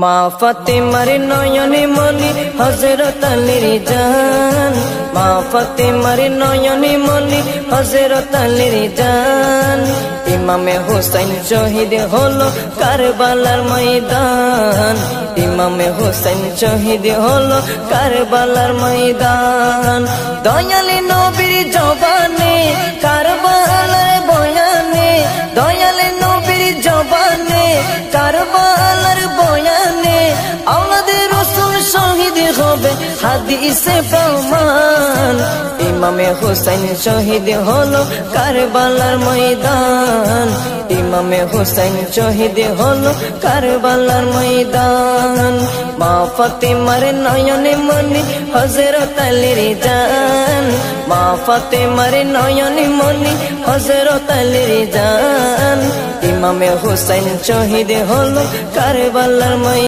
মা ফাতেমার নয়নে মনি হযরত আলীর জান, মা ফাতেমার নয়নে মনি হযরত আলীর জান। ইমামে হোসেন শহীদ হলো কারবালার ময়দান, ইমামে হোসেন শহীদ হলো কারবালার ময়দান। দয়ালে নবীর জবানে কারবালার বয়ানে, দয়ালে নবীর জবানে কারবালার বয়ানে, আওলাদে রাসূল শহীদ হবে হাদিসে প্রমাণ। ইমামে হোসেন শহীদ হলো কারবালার ময়দান, ইমামে হোসেন শহীদ হলো কারবালার ময়দান। মা ফাতেমার নয়নে মনি হযরত আলীর জান, মা ফাতেমার নয়নে মনি হযরত আলীর জান। ইমামে হোসেন শহীদ হলো কারবালার ময়দান।